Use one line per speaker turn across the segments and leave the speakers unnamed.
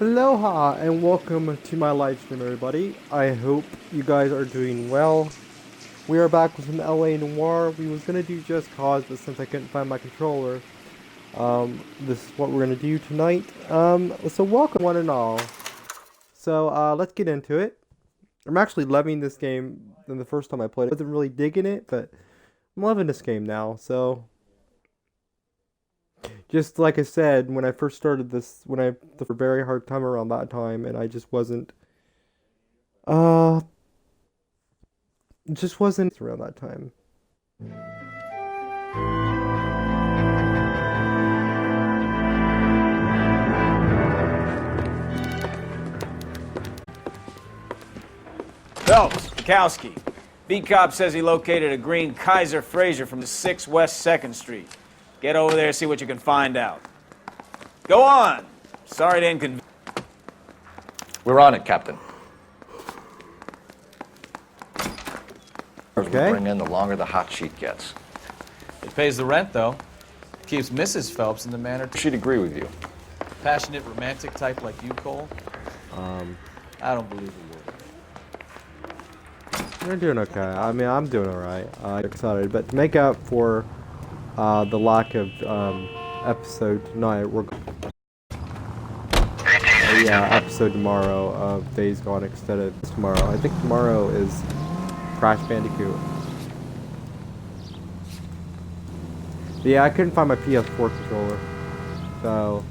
Aloha and welcome to my live stream, everybody. I hope you guys are doing well. We are back with some LA Noire. We was gonna do Just Cause, but since I couldn't find my controller, this is what we're gonna do tonight. So welcome one and all. So let's get into it. I'm actually loving this game than the first time I played it. I wasn't really digging it, but I'm loving this game now. So just like I said, when I first started this, when I had a very hard time around that time, and I just wasn't around that time.
Phelps, Bukowski. Beat cop says he located a green Kaiser Fraser from the 6 West 2nd Street. Get over there, see what you can find out. Go on. Sorry to inconvenience.
We're on it, Captain.
Okay.
Bring in, the longer the hot sheet gets.
It pays the rent, though. Keeps Mrs. Phelps in the manner.
She'd agree with you.
Passionate, romantic type like you, Cole. I don't believe a word.
You're doing okay. I mean, I'm doing alright. I'm excited, but to make up for the lack of episode tonight, we're episode tomorrow of Days Gone instead of tomorrow. I think tomorrow is Crash Bandicoot. But yeah, I couldn't find my PS4 controller, so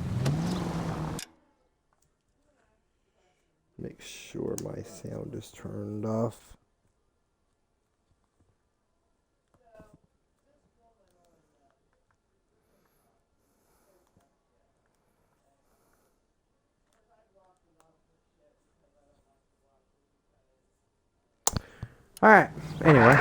make sure my sound is turned off. Alright, anyway.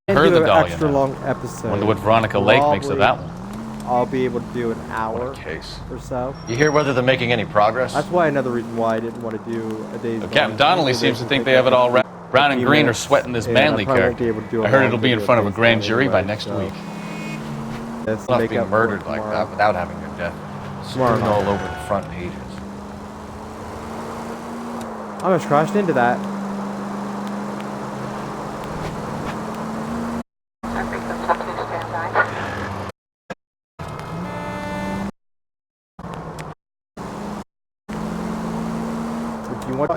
Heard the dahlia
extra
now.
long episode.
Wonder what Veronica Lake makes of that one.
I'll be able to do an hour
What a case.
or so.
You hear whether they're making any progress?
That's why another reason why I didn't want to do a Days Gone.
Captain Donnelly seems to think they have it all wrapped. Brown and Green are sweating this Manley character. I heard it'll be in front of a grand jury by next week.
Not being murdered like that without having your death strewn all over the front pages.
I almost crashed into that. If you want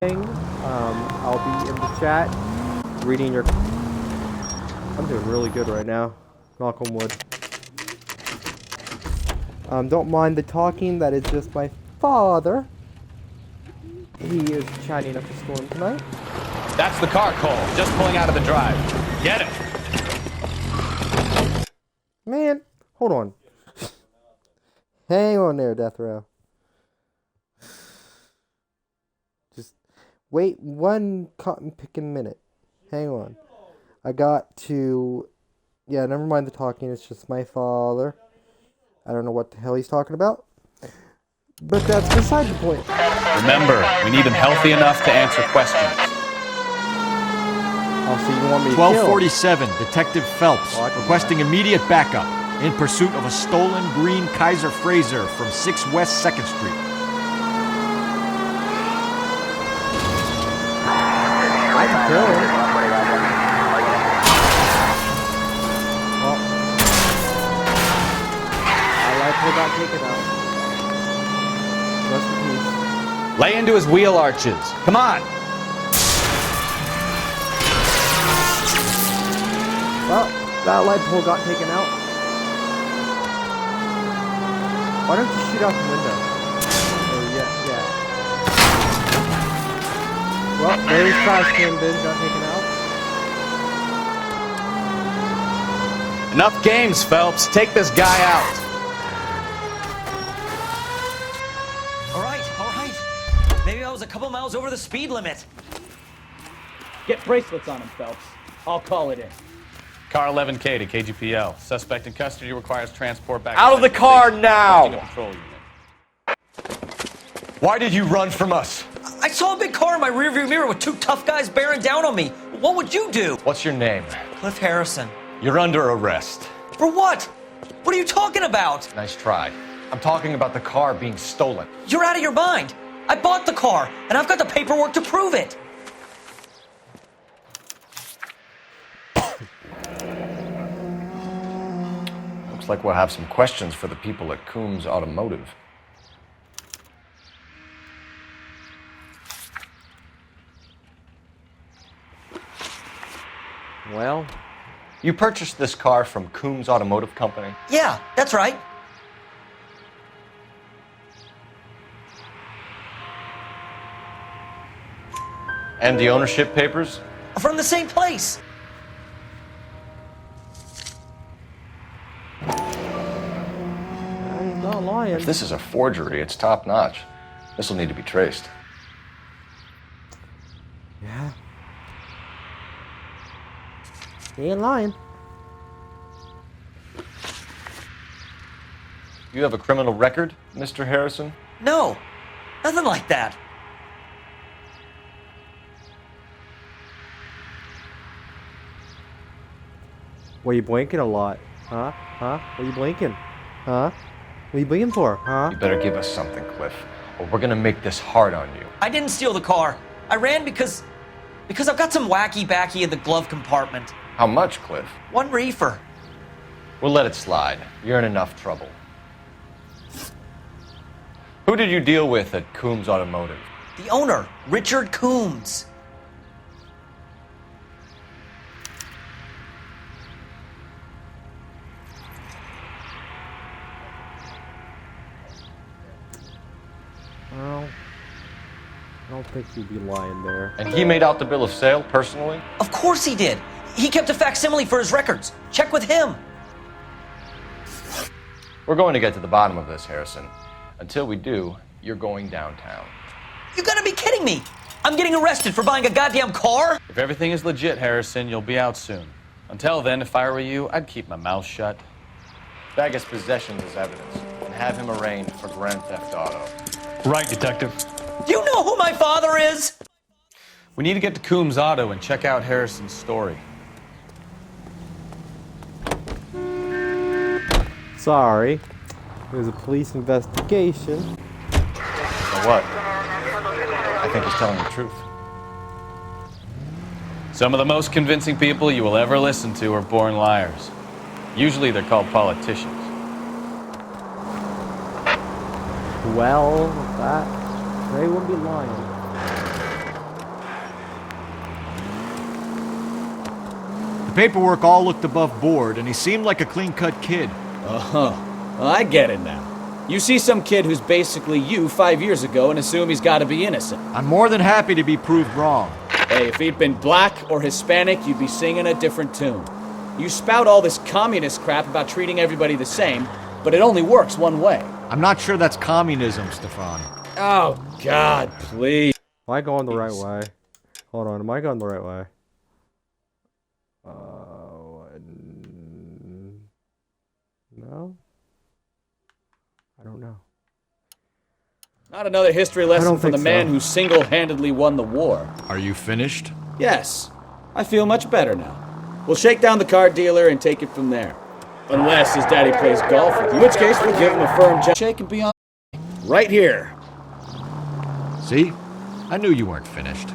anything, I'll be in the chat reading your. I'm doing really good right now. Knock on wood. Don't mind the talking. That is just my father. He is chatting up the storm tonight.
That's the car, Cole. Just pulling out of the drive. Get it.
Man, hold on. Hang on there, Death Row. Just wait one cotton picking minute. Hang on. I got to. Yeah, never mind the talking. It's just my father. I don't know what the hell he's talking about. But that's beside the point.
Remember, we need him healthy enough to answer questions.
Oh, so you want me to kill?
1247, Detective Phelps, requesting immediate backup in pursuit of a stolen green Kaiser Fraser from 6 West 2nd Street.
I can kill him. Well, my life got taken out. Rest in peace.
Lay into his wheel arches. Come on.
Well, that light pole got taken out. Why don't you shoot out the window? Oh, yeah. Well, there's trash can bin got taken out.
Enough games, Phelps. Take this guy out.
All right. Maybe I was a couple miles over the speed limit.
Get bracelets on him, Phelps. I'll call it in.
Car 11K to KGPL. Suspect in custody requires transport back.
Out of the car now!
Patrol unit.
Why did you run from us?
I saw a big car in my rearview mirror with two tough guys bearing down on me. What would you do?
What's your name?
Cliff Harrison.
You're under arrest.
For what? What are you talking about?
Nice try. I'm talking about the car being stolen.
You're out of your mind. I bought the car, and I've got the paperwork to prove it.
Looks like we'll have some questions for the people at Coombs Automotive.
Well,
You purchased this car from Coombs Automotive Company?
Yeah, that's right.
And the ownership papers?
From the same place.
he's not lying.
If this is a forgery, it's top notch. This will need to be traced.
Yeah. He ain't lying.
You have a criminal record, Mr. Harrison?
No, nothing like that.
What are you blinking a lot? Huh? Huh? What are you blinking? Huh? What are you blinking for? Huh?
You better give us something, Cliff, or we're gonna make this hard on you.
I didn't steal the car. I ran because I've got some wacky backy in the glove compartment.
How much, Cliff?
1 reefer.
We'll let it slide. You're in enough trouble. Who did you deal with at Coombs Automotive?
The owner, Richard Coombs.
Well, I don't think you'd be lying there.
And he made out the bill of sale personally?
Of course he did. He kept a facsimile for his records. Check with him.
We're going to get to the bottom of this, Harrison. Until we do, you're going downtown.
You gotta be kidding me. I'm getting arrested for buying a goddamn car?
If everything is legit, Harrison, you'll be out soon. Until then, if I were you, I'd keep my mouth shut.
Bag his possessions as evidence and have him arraigned for grand theft auto.
Right, Detective.
Do you know who my father is?
We need to get to Coombs Auto and check out Harrison's story.
Sorry. It was a police investigation.
So what? I think he's telling the truth.
Some of the most convincing people you will ever listen to are born liars. Usually they're called politicians.
Well, they wouldn't be lying.
The paperwork all looked above board, and he seemed like a clean-cut kid.
Oh, I get it now. You see some kid who's basically you 5 years ago and assume he's got to be innocent.
I'm more than happy to be proved wrong.
Hey, if he'd been black or Hispanic, you'd be singing a different tune. You spout all this communist crap about treating everybody the same, but it only works one way.
I'm not sure that's communism, Stefan.
Oh, God, please.
Am I going the right way? Hold on, am I going the right way? No? I don't know.
Not another history lesson from the
think
man
so.
who single-handedly won the war.
Are you finished?
Yes, I feel much better now. We'll shake down the car dealer and take it from there. Unless his daddy plays golf with you, in which case we'll give him a firm shake and be on right here.
See? I knew you weren't finished.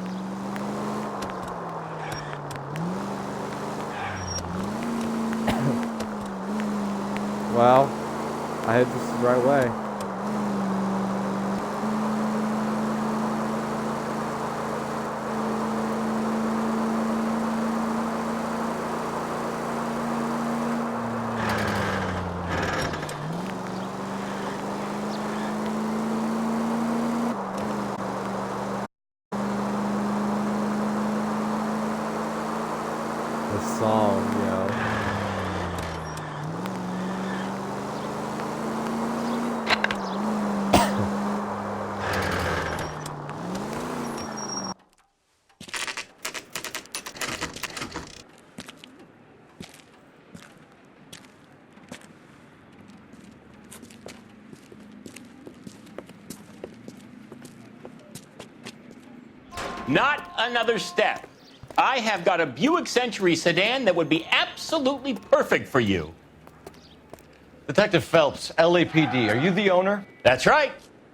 Well, I hope this is the right way. The song, yo.
Not another step. I have got a Buick Century sedan that would be absolutely perfect for you.
Detective Phelps, LAPD, are you the owner?
That's right.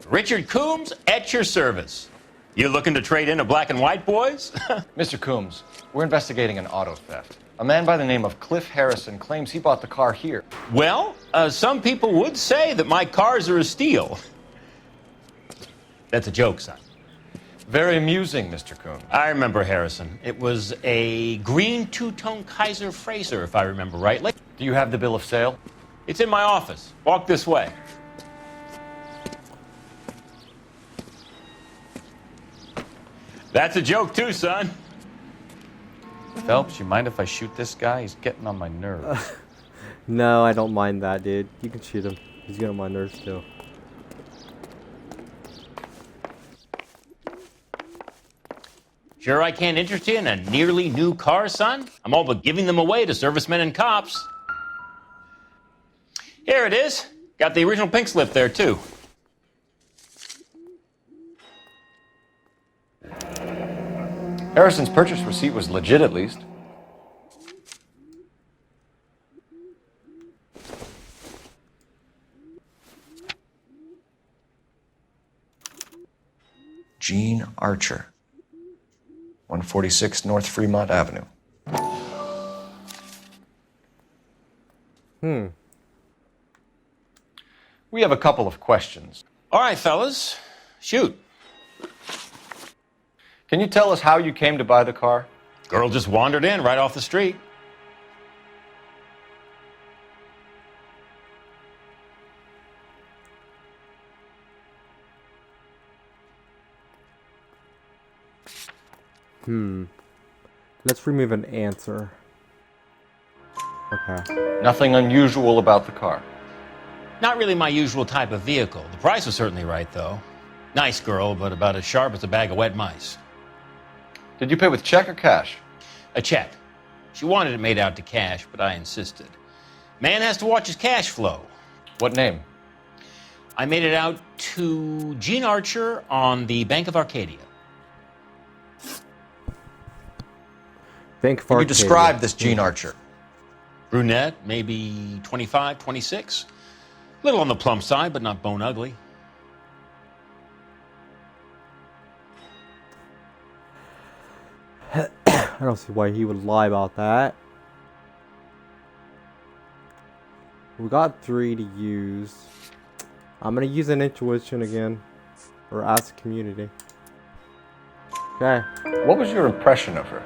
Richard Coombs at your service. You looking to trade in a black and white, boys?
Mr. Coombs, we're investigating an auto theft. A man by the name of Cliff Harrison claims he bought the car here.
Well, some people would say that my cars are a steal. That's a joke, son.
Very amusing, Mr. Coombs.
I remember Harrison. It was a green two-tone Kaiser Frazer, if I remember rightly.
Do you have the bill of sale?
It's in my office. Walk this way. That's a joke too, son.
Phelps, you mind if I shoot this guy? He's getting on my nerves.
No, I don't mind that, dude. You can shoot him. He's getting on my nerves too.
Sure I can't interest you in a nearly new car, son? I'm all but giving them away to servicemen and cops. Here it is. Got the original pink slip there, too.
Harrison's purchase receipt was legit, at least.
Gene Archer, 146 North Fremont Avenue.
We have a couple of questions.
All right, fellas. Shoot.
Can you tell us how you came to buy the car?
Girl just wandered in right off the street.
Let's remove an answer. Okay.
Nothing unusual about the car.
Not really my usual type of vehicle. The price was certainly right, though. Nice girl, but about as sharp as a bag of wet mice.
Did you pay with check or cash?
A check. She wanted it made out to cash, but I insisted. Man has to watch his cash flow.
What name?
I made it out to Gene Archer on the Bank of Arcadia.
Bank of
Can you
Arcadia.
describe this Gene Archer?
Brunette, maybe 25, 26. Little on the plump side, but not bone ugly.
I don't see why he would lie about that. We got 3 to use. I'm gonna use an intuition again. Or ask community. Okay.
What was your impression of her?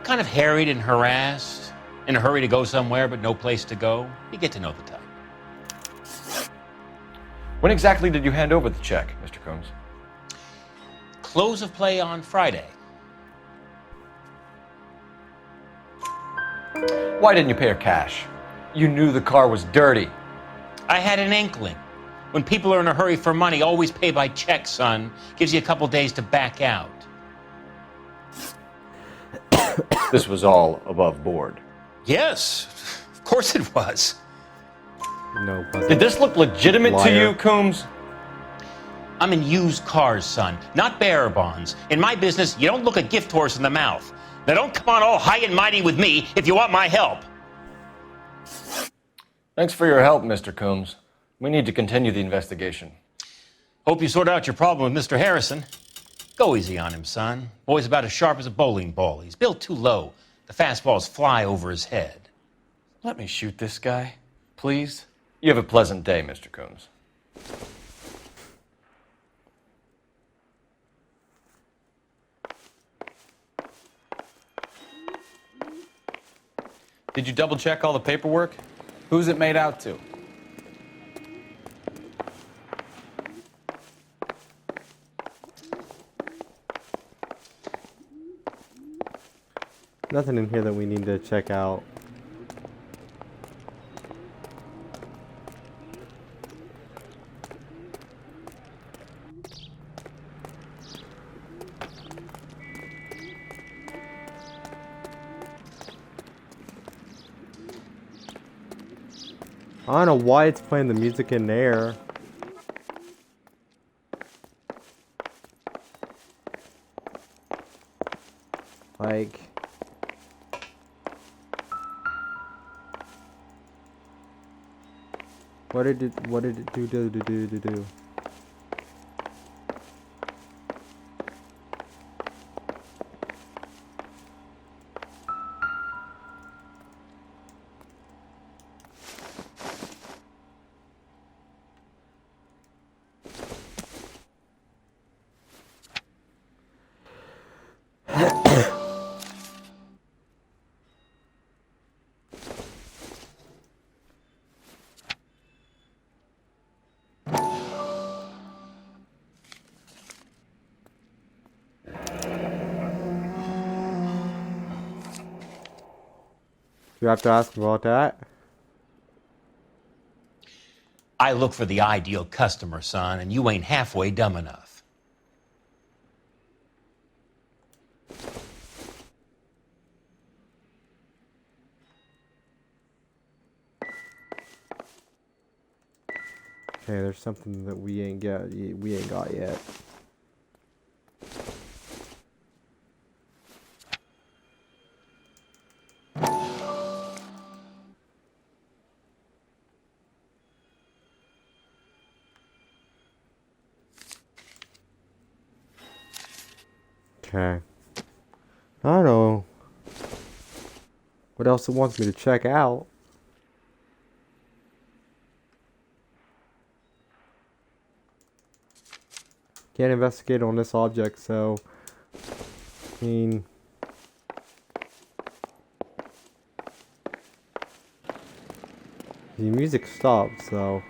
Kind of harried and harassed. In a hurry to go somewhere, but no place to go. You get to know the type.
When exactly did you hand over the check, Mr. Coombs?
Close of play on Friday.
Why didn't you pay her cash? You knew the car was dirty.
I had an inkling. When people are in a hurry for money, always pay by check, son. Gives you a couple days to back out.
This was all above board.
Yes, of course it was.
No, it wasn't.
Did this look legitimate to
Liar.
you, Coombs?
I'm in used cars, son, not bearer bonds. In my business, you don't look a gift horse in the mouth. Now don't come on all high and mighty with me if you want my help.
Thanks for your help, Mr. Coombs. We need to continue the investigation.
Hope you sort out your problem with Mr. Harrison. Go easy on him, son. Boy's about as sharp as a bowling ball. He's built too low. The fastballs fly over his head.
Let me shoot this guy, please. You have a pleasant day, Mr. Coombs.
Did you double check all the paperwork? Who's it made out to?
Nothing in here that we need to check out. I don't know why it's playing the music in there. What did it do? You have to ask about that.
I look for the ideal customer, son, and you ain't halfway dumb enough.
Okay, there's something that we ain't got yet. Okay. I don't know what else it wants me to check out. Can't investigate on this object, so I mean, the music stopped, so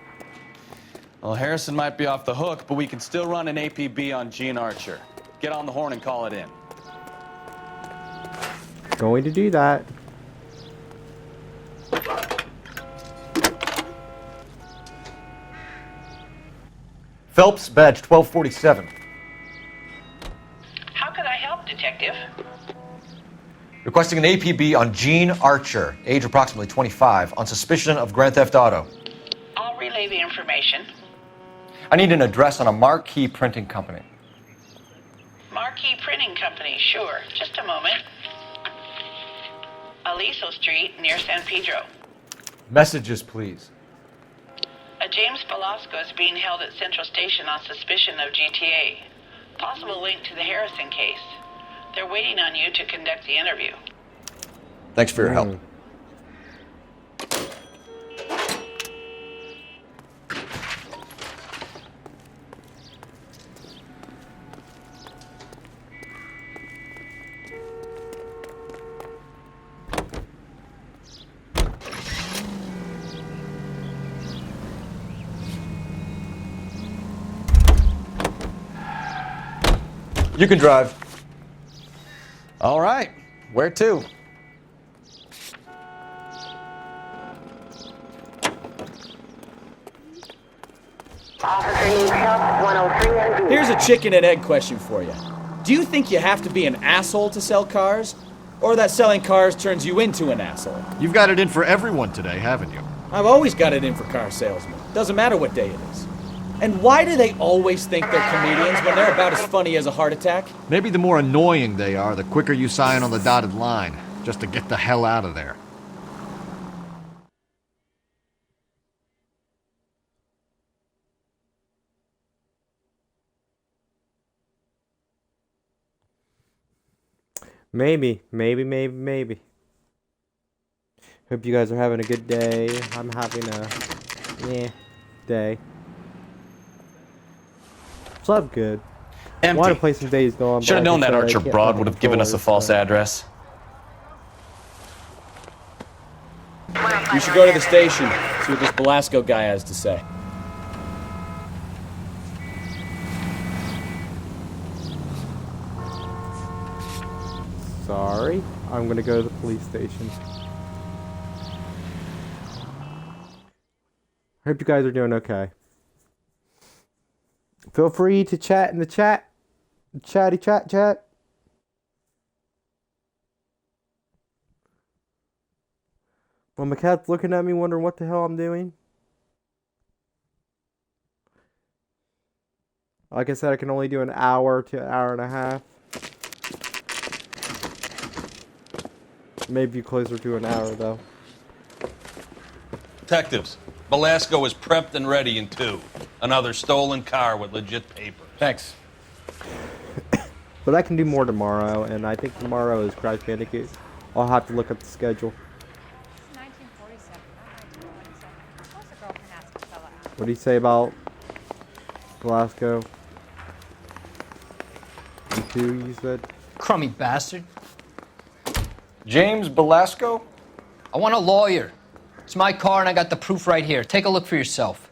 Well, Harrison might be off the hook, but we can still run an APB on Gene Archer. Get on the horn and call it in.
going to do that.
Phelps, badge 1247.
How can I help, Detective?
Requesting an APB on Gene Archer, age approximately 25, on suspicion of Grand Theft Auto.
I'll relay the information.
I need an address on a marquee printing company.
Marquee Printing Company, sure. Just a moment. Aliso Street, near San Pedro.
Messages, please.
A James Velasco is being held at Central Station on suspicion of GTA. Possible link to the Harrison case. They're waiting on you to conduct the interview.
Thanks for your help. You can drive.
All right. Where to?
Here's a chicken and egg question for you. Do you think you have to be an asshole to sell cars? Or that selling cars turns you into an asshole?
You've got it in for everyone today, haven't you?
I've always got it in for car salesmen. Doesn't matter what day it is. And why do they always think they're comedians when they're about as funny as a heart attack?
Maybe the more annoying they are, the quicker you sign on the dotted line, just to get the hell out of there.
Maybe. Hope you guys are having a good day. I'm having a day. So I'm good.
Empty.
Want to play some Days Gone.
Should have known that Archer broad would have given us a false address.
You should go to the station, see what this Velasco guy has to say.
Sorry, I'm gonna go to the police station. Hope you guys are doing okay. Feel free to chat in the chat. Chatty chat. Well, my cat's looking at me wondering what the hell I'm doing. Like I said, I can only do an hour to an hour and a half. Maybe closer to an hour, though.
Detectives,
Belasco is prepped and ready in 2. Another stolen car with legit papers.
Thanks.
But I can do more tomorrow, and I think tomorrow is Crash Bandicoot. I'll have to look at the schedule. What do you say about Glasgow? You said?
Crummy bastard.
James Belasco?
I want a lawyer. It's my car and I got the proof right here. Take a look for yourself.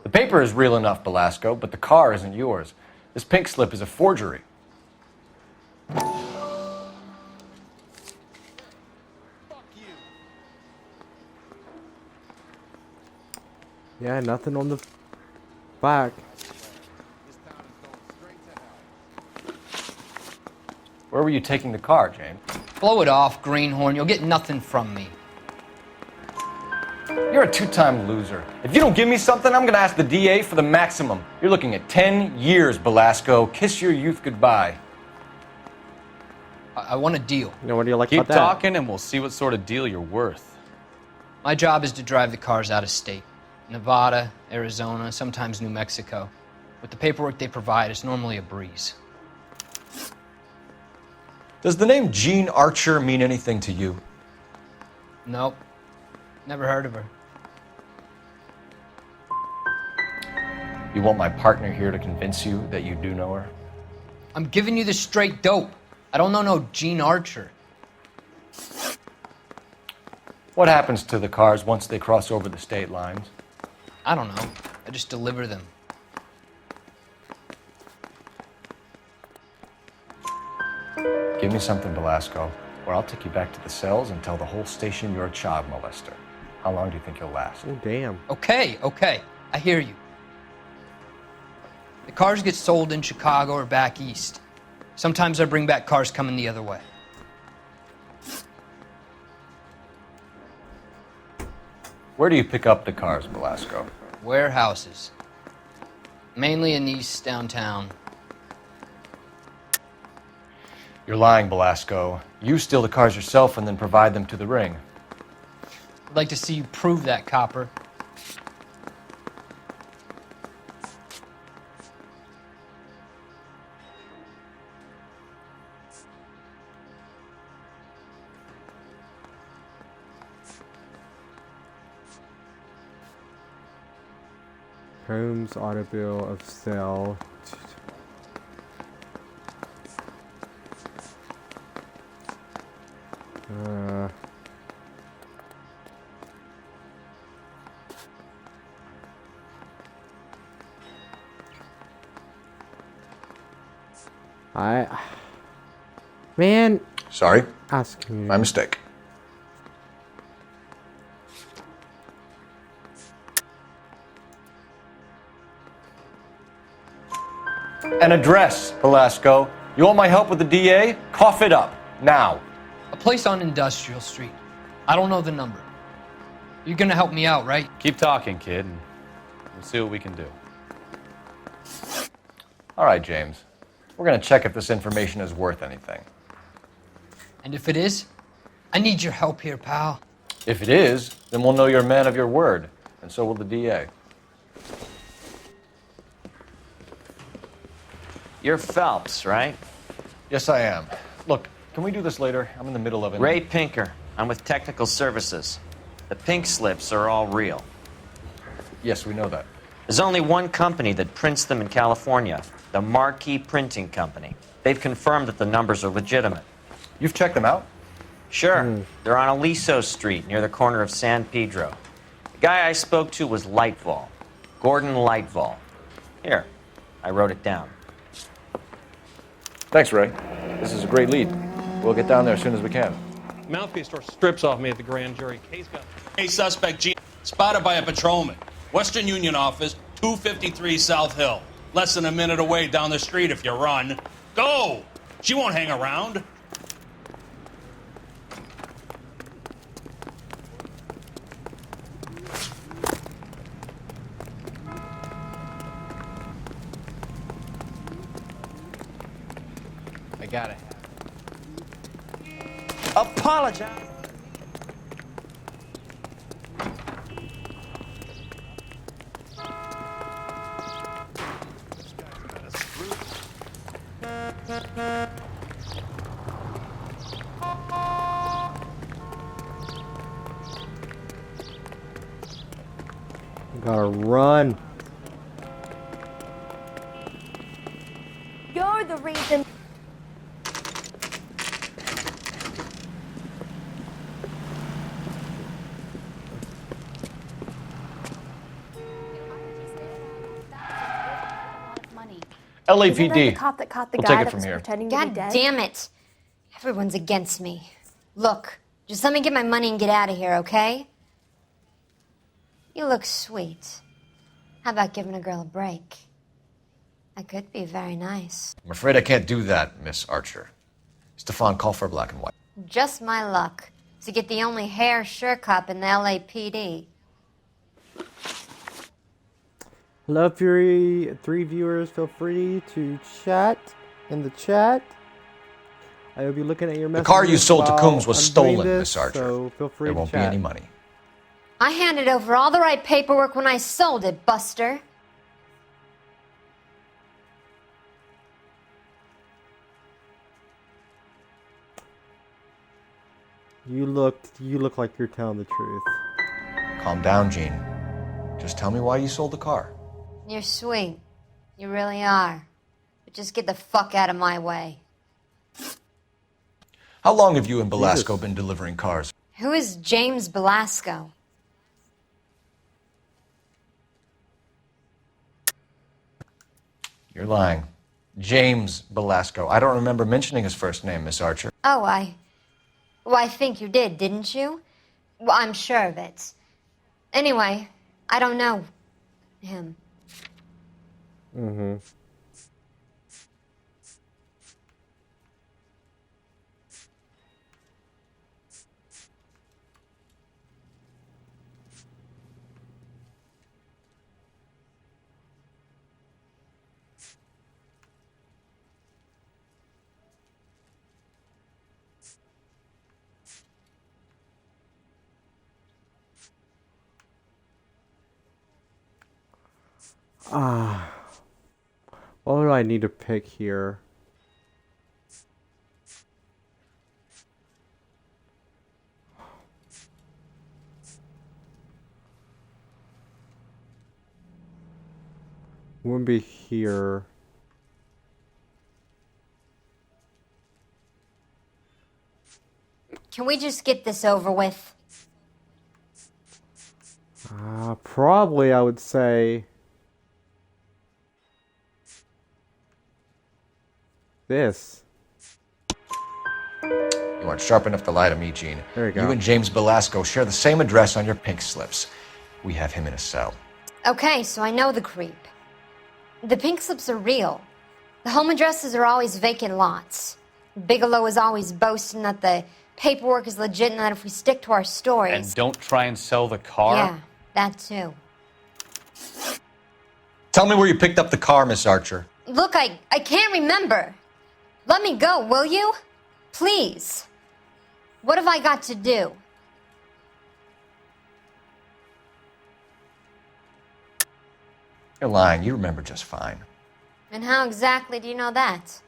The paper is real enough, Belasco, but the car isn't yours. This pink slip is a forgery.
Yeah, nothing on the back.
Where were you taking the car, James?
Blow it off, greenhorn. You'll get nothing from me.
You're a 2-time loser. If you don't give me something, I'm gonna ask the DA for the maximum. You're looking at 10 years, Belasco. Kiss your youth goodbye.
I want a deal.
You know, what do you like
Keep
about that?
talking and we'll see what sort of deal you're worth.
My job is to drive the cars out of state. Nevada, Arizona, sometimes New Mexico. With the paperwork they provide, it's normally a breeze.
Does the name Jean Archer mean anything to you?
Nope. Never heard of her.
You want my partner here to convince you that you do know her?
I'm giving you the straight dope. I don't know no Gene Archer.
What happens to the cars once they cross over the state lines?
I don't know. I just deliver them.
Give me something, Belasco, or I'll take you back to the cells and tell the whole station you're a child molester. How long do you think you'll last?
Oh, damn.
Okay. I hear you. The cars get sold in Chicago or back east. Sometimes I bring back cars coming the other way.
Where do you pick up the cars, Belasco?
Warehouses. Mainly in East downtown.
You're lying, Belasco. You steal the cars yourself and then provide them to the ring.
I'd like to see you prove that, copper.
Holmes automobile of sale. Man.
Sorry.
Ask me.
My mistake.
An address, Belasco. You want my help with the DA? Cough it up, now.
A place on Industrial Street. I don't know the number. You're gonna help me out, right?
Keep talking, kid, and we'll see what we can do.
All right, James. We're gonna check if this information is worth anything.
And if it is, I need your help here, pal.
If it is, then we'll know you're a man of your word, and so will the DA.
You're Phelps, right?
Yes, I am. Look, can we do this later? I'm in the middle of it.
Ray Pinker. I'm with Technical Services. The pink slips are all real.
Yes, we know that.
There's only one company that prints them in California, the Marquee Printing Company. They've confirmed that the numbers are legitimate.
You've checked them out?
Sure. They're on Aliso Street, near the corner of San Pedro. The guy I spoke to was Lightval. Gordon Lightval. Here, I wrote it down.
Thanks, Ray. This is a great lead. We'll get down there as soon as we can.
Mouthpiece tore strips off me at the grand jury. Case got...
A suspect G spotted by a patrolman. Western Union office, 253 South Hill. Less than a minute away down the street if you run. Go! She won't hang around.
I got it.
Apologize.
Gotta run.
You're the reason.
LAPD.
Isn't that the cop that caught the
We'll
guy
take it
that
from
was
here.
pretending to be
God
dead?
damn it. Everyone's against me. Look, just let me get my money and get out of here, okay? You look sweet. How about giving a girl a break? I could be very nice.
I'm afraid I can't do that, Miss Archer. Stefan, call for black and white.
Just my luck to get the only hair sure cop in the LAPD.
Hello, Fury 3 viewers. Feel free to chat in the chat. I will be looking at your messages.
The car you sold to
while
Coombs was
I'm doing
stolen,
this,
Miss Archer.
So feel free
There
to
won't
chat.
be any money.
I handed over all the right paperwork when I sold it, Buster.
You look like you're telling the truth.
Calm down, Gene. Just tell me why you sold the car.
You're sweet. You really are. But just get the fuck out of my way.
How long have you and Belasco been delivering cars?
Who is James Belasco?
You're lying. James Belasco. I don't remember mentioning his first name, Miss Archer.
Oh, Well, I think you did, didn't you? Well, I'm sure of it. Anyway, I don't know him.
Mm-hmm. What do I need to pick here? Wouldn't be here.
Can we just get this over with?
Probably I would say this.
You aren't sharp enough to lie to me, Gene.
There you go.
You and James Belasco share the same address on your pink slips. We have him in a cell.
Okay, so I know the creep. The pink slips are real. The home addresses are always vacant lots. Bigelow is always boasting that the paperwork is legit and that if we stick to our stories...
And don't try and sell the car?
Yeah, that too.
Tell me where you picked up the car, Miss Archer.
Look, I can't remember. Let me go, will you? Please. What have I got to do?
You're lying. You remember just fine.
And how exactly do you know that?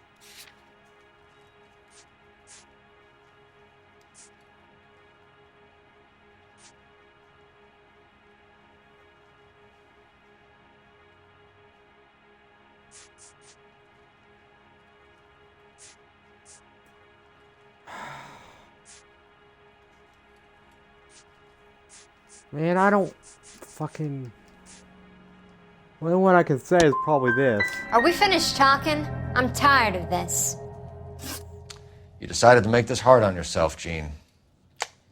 Man, I don't fucking... The only one I can say is probably this.
Are we finished talking? I'm tired of this.
You decided to make this hard on yourself, Gene.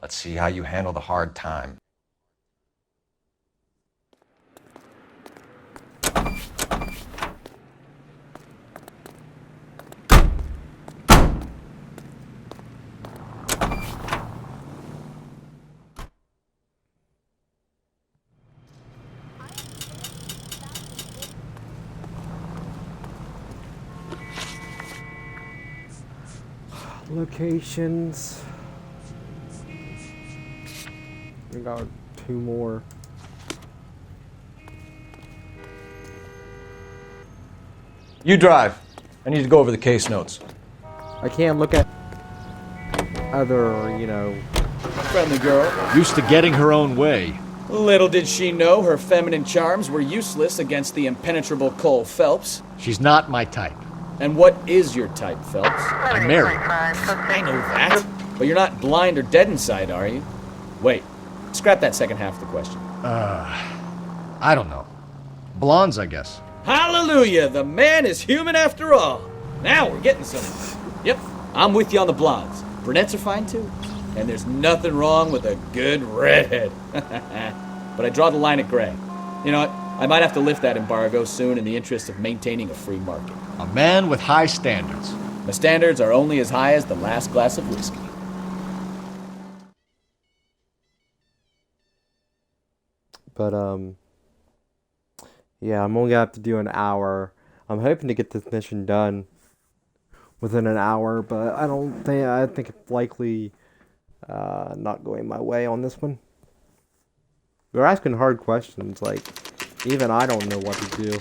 Let's see how you handle the hard time.
Locations. I got 2 more.
You drive. I need to go over the case notes.
I can't look at other, you know...
Friendly girl.
Used to getting her own way.
Little did she know her feminine charms were useless against the impenetrable Cole Phelps.
She's not my type.
And what is your type, Phelps?
I'm married.
I know that. But you're not blind or dead inside, are you? Wait. Scrap that second half of the question.
I don't know. Blondes, I guess.
Hallelujah! The man is human after all. Now we're getting somewhere. Yep, I'm with you on the blondes. Brunettes are fine too. And there's nothing wrong with a good redhead. But I draw the line at gray. You know what? I might have to lift that embargo soon in the interest of maintaining a free market.
A man with high standards.
My standards are only as high as the last glass of whiskey.
But, yeah, I'm only gonna have to do an hour. I'm hoping to get this mission done within an hour, but I think it's likely not going my way on this one. They're asking hard questions, like, even I don't know what to do.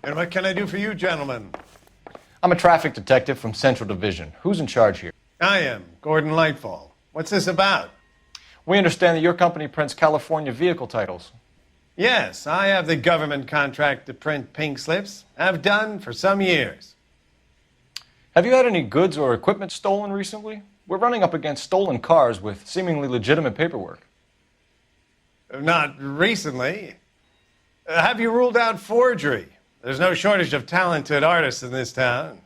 And what can I do for you, gentlemen?
I'm a traffic detective from Central Division. Who's in charge here?
I am, Gordon Lightfall. What's this about?
We understand that your company prints California vehicle titles.
Yes, I have the government contract to print pink slips. Have done for some years.
Have you had any goods or equipment stolen recently? We're running up against stolen cars with seemingly legitimate paperwork.
Not recently. Have you ruled out forgery? There's no shortage of talented artists in this town.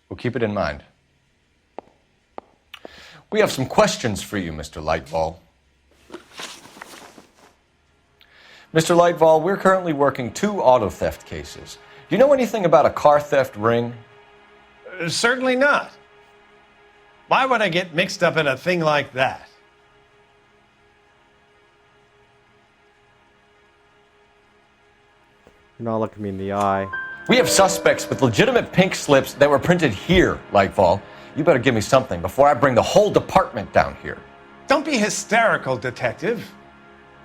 We'll keep it in mind. We have some questions for you, Mr. Lightfall. Mr. Lightfall, we're currently working 2 auto theft cases. Do you know anything about a car theft ring?
Certainly not. Why would I get mixed up in a thing like that?
You're not looking me in the eye.
We have suspects with legitimate pink slips that were printed here, Lightfall. You better give me something before I bring the whole department down here.
Don't be hysterical, Detective.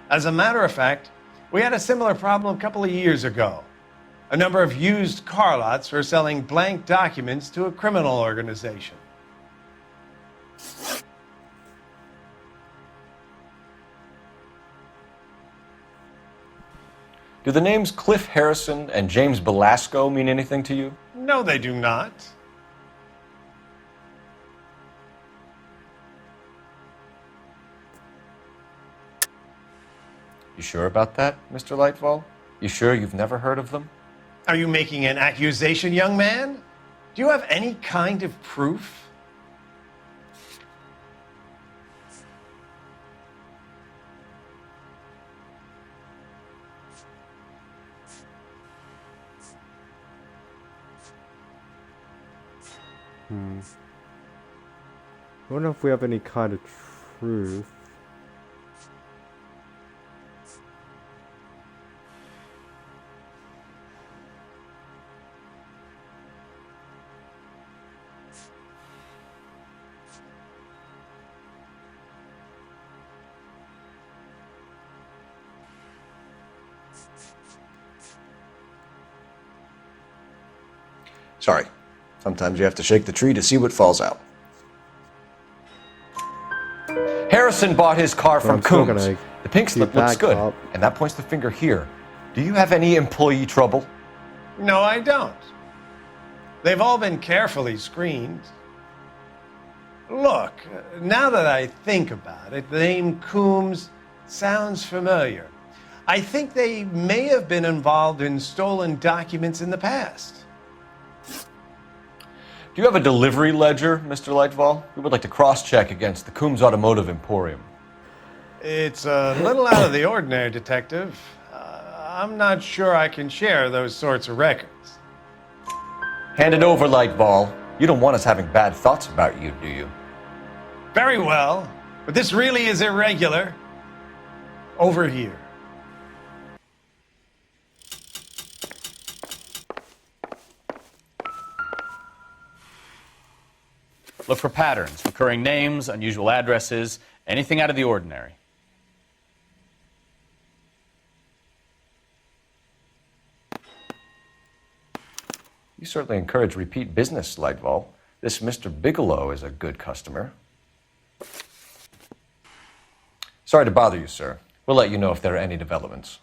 As a matter of fact, we had a similar problem a couple of years ago. A number of used car lots were selling blank documents to a criminal organization.
Do the names Cliff Harrison and James Belasco mean anything to you?
No, they do not.
You sure about that, Mr. Lightfall? You sure you've never heard of them?
Are you making an accusation, young man? Do you have any kind of proof?
I wonder if we have any kind of truth.
Sorry. Sometimes you have to shake the tree to see what falls out.
Harrison bought his car from Coombs. The pink slip looks good,
up.
and that points the finger here. Do you have any employee trouble?
No, I don't. They've all been carefully screened. Look, now that I think about it, the name Coombs sounds familiar. I think they may have been involved in stolen documents in the past.
Do you have a delivery ledger, Mr. Lightfall? We would like to cross-check against the Coombs Automotive Emporium.
It's a little out of the ordinary, Detective. I'm not sure I can share those sorts of records.
Hand it over, Lightfall. You don't want us having bad thoughts about you, do you?
Very well. But this really is irregular. Over here.
Look for patterns, recurring names, unusual addresses, anything out of the ordinary.
You certainly encourage repeat business, Lightval. This Mr. Bigelow is a good customer. Sorry to bother you, sir. We'll let you know if there are any developments.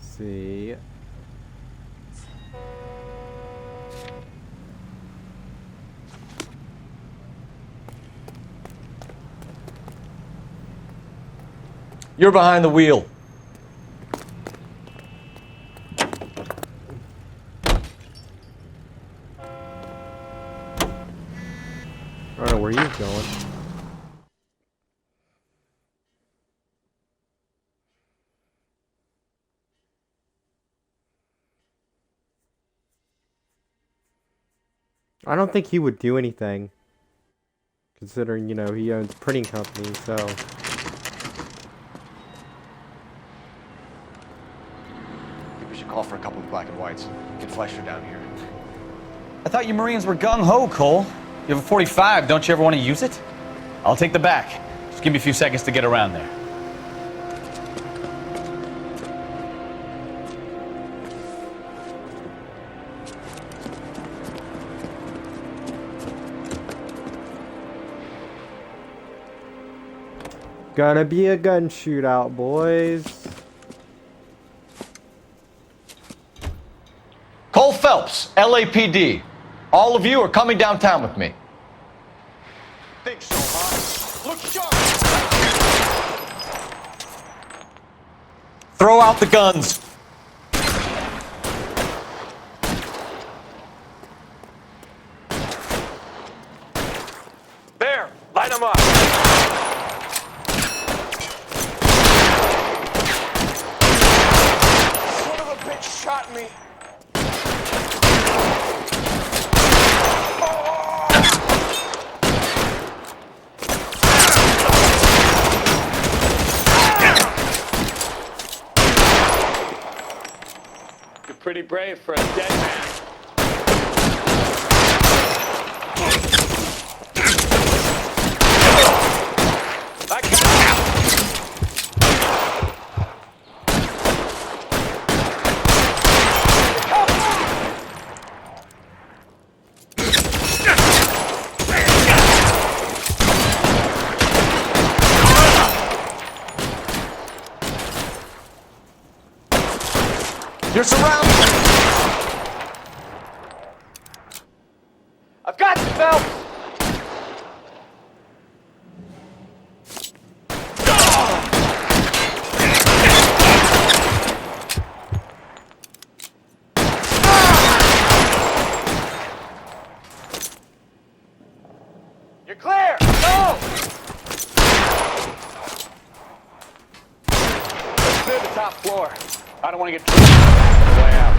See.
You're behind the wheel.
I don't know where he's going. I don't think he would do anything, considering, you know, he owns a printing company, so.
We should call for a couple of black and whites. Get Fleischer down here.
I thought you Marines were gung-ho, Cole. You have a 45, don't you ever want to use it? I'll take the back. Just give me a few seconds to get around there.
Gonna be a gun shootout, boys.
Cole Phelps, LAPD. All of you are coming downtown with me.
Think so, huh? Look sharp!
Throw out the guns.
There! Light them up! Son of a bitch shot me! You're pretty brave for a dead man.
You're surrounded.
I've got you, Phelps! You're clear! Go! Let's clear the top floor. I don't want to get trapped on the way out.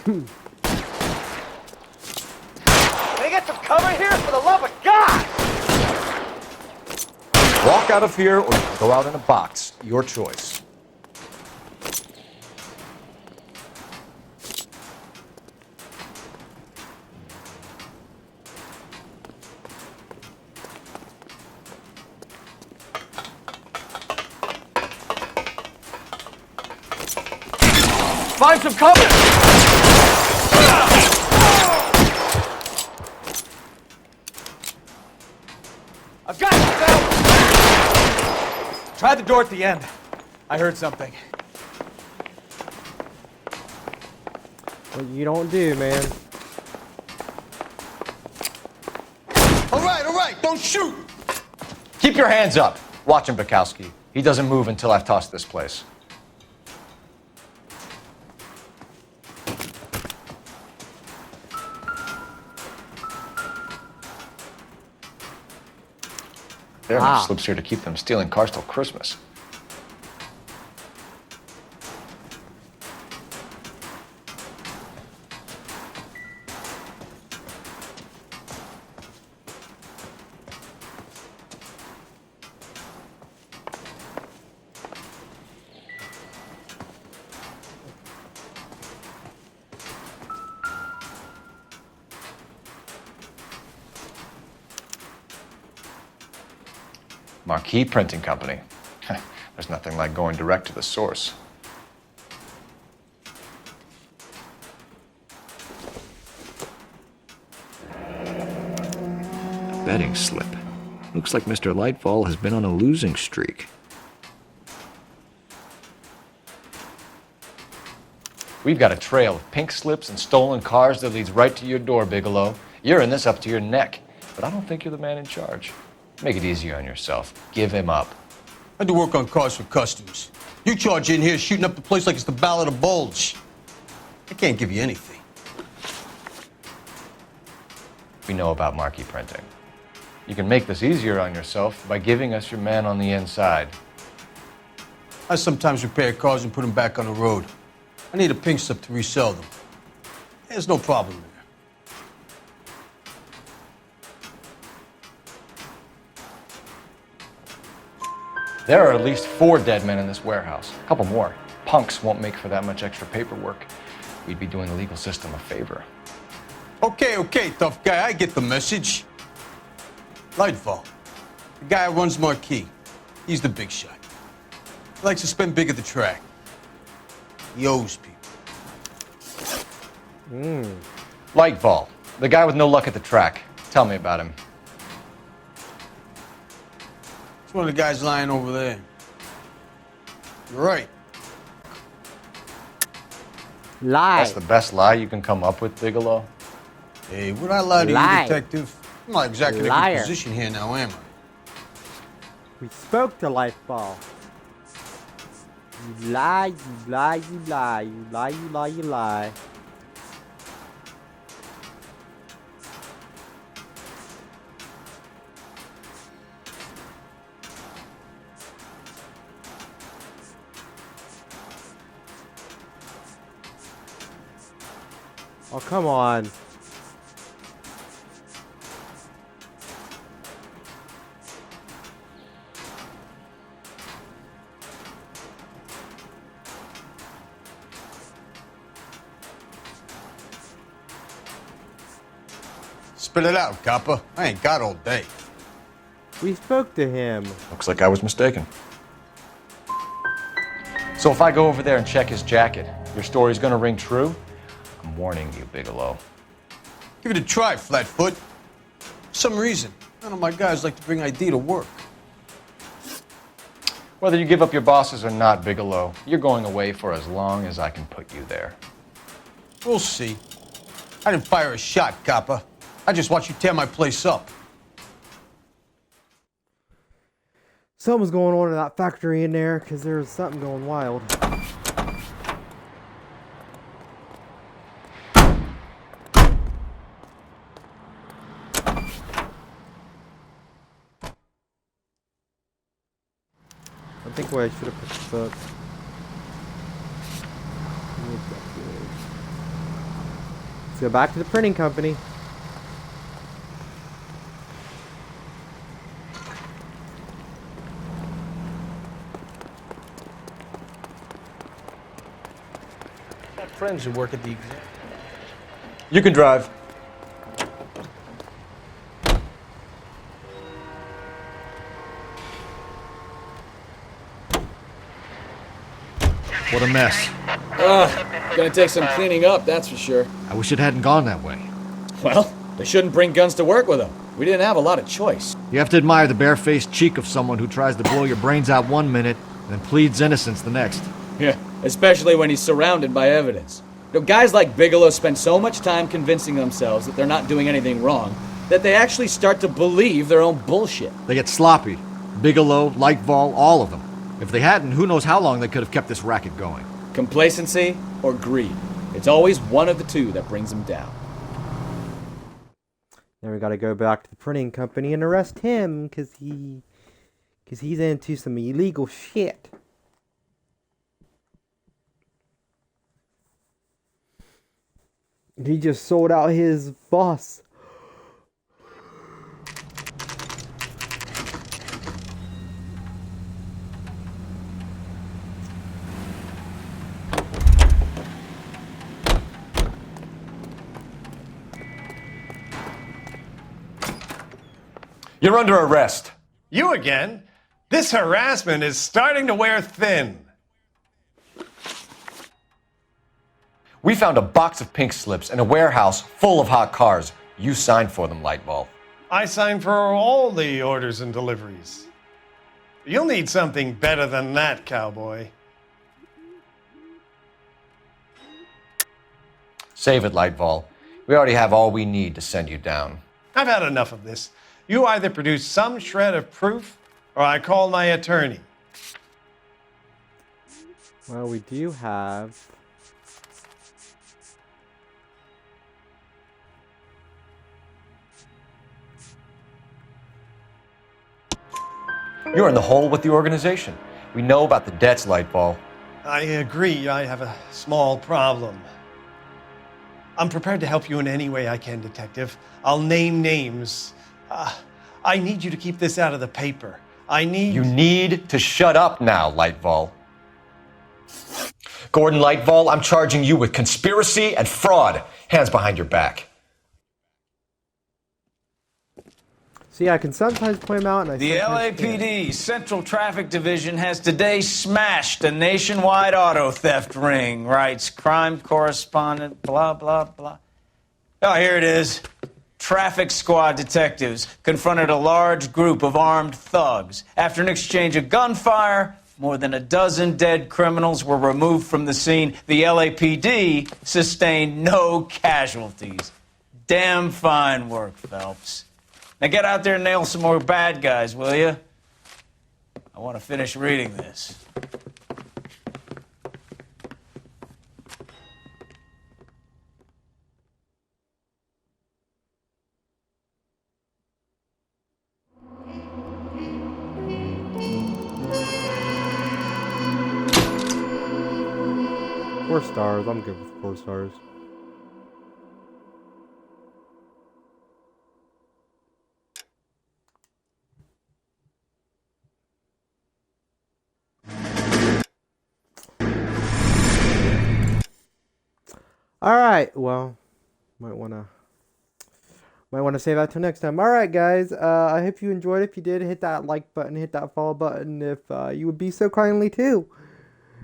Can I get some cover here, for the love of God?
Walk out of here or go out in a box. Your choice.
Find some cover! I've got you, Phelps! Try the door at the end. I heard something.
What you don't do, man.
All right, don't
Don't shoot!
Keep your hands up. Watch him, Bukowski. He doesn't move until I've tossed this place. There are enough slips here to keep them stealing cars till Christmas. Marquee Printing Company. There's nothing like going direct to the source. A betting slip. Looks like Mr. Lightfall has been on a losing streak. We've got a trail of pink slips and stolen cars that leads right to your door, Bigelow. You're in this up to your neck, but I don't think you're the man in charge. Make it easier on yourself. Give him up.
I do work on cars for customers. You charge in here shooting up the place like it's the Ballad of Bulge. I can't give you anything.
We know about marquee printing. You can make this easier on yourself by giving us your man on the inside.
I sometimes repair cars and put them back on the road. I need a pink slip to resell them. There's no problem there.
There are at least 4 dead men in this warehouse. A couple more. Punks won't make for that much extra paperwork. We'd be doing the legal system a favor.
Okay, tough guy. I get the message. Lightfall, the guy who runs Marquee. He's the big shot. He likes to spend big at the track. He owes people.
Lightfall, the guy with no luck at the track. Tell me about him.
It's one of the guys lying over there. You're right.
Lie.
That's the best lie you can come up with, Bigelow?
Hey, would I lie to
Lie.
you, detective? I'm not exactly in a
Liar.
good position here now, am I?
We spoke to Lightfall. You lie, you lie, you lie, you lie, you lie, you lie.
Oh, come on.
Spit it out, copper. I ain't got all day.
We spoke to him.
Looks like I was mistaken. So if I go over there and check his jacket, your story's gonna ring true? I'm warning you, Bigelow.
Give it a try, Flatfoot. For some reason, none of my guys like to bring ID to work.
Whether you give up your bosses or not, Bigelow, you're going away for as long as I can put you there.
We'll see. I didn't fire a shot, copper. I just watched you tear my place up.
Something's going on in that factory in there, because there's something going wild. I think what I should have picked this up. Let's go back to the printing company.
Got friends who work at the exam.
You can drive.
What a mess.
Gonna take some cleaning up, that's for sure.
I wish it hadn't gone that way.
Well, they shouldn't bring guns to work with them. We didn't have a lot of choice.
You have to admire the barefaced cheek of someone who tries to blow your brains out one minute and then pleads innocence the next.
Yeah, especially when he's surrounded by evidence. You know, guys like Bigelow spend so much time convincing themselves that they're not doing anything wrong, that they actually start to believe their own bullshit.
They get sloppy. Bigelow, Lightval, all of them. If they hadn't, who knows how long they could have kept this racket going.
Complacency or greed. It's always one of the two that brings them down.
Now we gotta go back to the printing company and arrest him, cause he's into some illegal shit. He just sold out his boss.
You're under arrest.
You again? This harassment is starting to wear thin.
We found a box of pink slips in a warehouse full of hot cars. You signed for them, Lightball.
I signed for all the orders and deliveries. You'll need something better than that, cowboy.
Save it, Lightball. We already have all we need to send you down.
I've had enough of this. You either produce some shred of proof, or I call my attorney.
Well, we do have...
You're in the hole with the organization. We know about the debts, Lightball.
I agree. I have a small problem. I'm prepared to help you in any way I can, Detective. I'll name names. I need you to keep this out of the paper. You
need to shut up now, Lightball. Gordon Lightball, I'm charging you with conspiracy and fraud. Hands behind your back.
See, I can sometimes point them out, and
The LAPD Central Traffic Division has today smashed a nationwide auto theft ring, writes crime correspondent, blah, blah, blah. Oh, here it is. Traffic squad detectives confronted a large group of armed thugs. After an exchange of gunfire, more than a dozen dead criminals were removed from the scene. The LAPD sustained no casualties. Damn fine work, Phelps. Now get out there and nail some more bad guys, will you? I want to finish reading this.
Four stars. I'm good with 4 stars. Alright, well, might wanna save that till next time. Alright guys, I hope you enjoyed. If you did, hit that like button, hit that follow button if you would be so kindly too.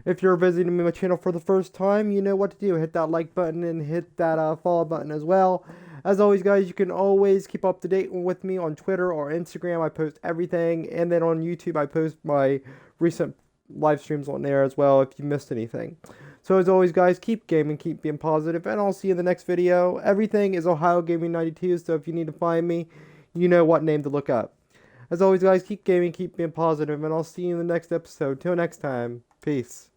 If you're visiting my channel for the first time, you know what to do. Hit that like button and hit that follow button as well. As always guys, you can always keep up to date with me on Twitter or Instagram. I post everything, and then on YouTube I post my recent live streams on there as well if you missed anything. So as always guys, keep gaming, keep being positive, and I'll see you in the next video. Everything is Ohio Gaming 92, so if you need to find me, you know what name to look up. As always guys, keep gaming, keep being positive, and I'll see you in the next episode. Till next time, peace.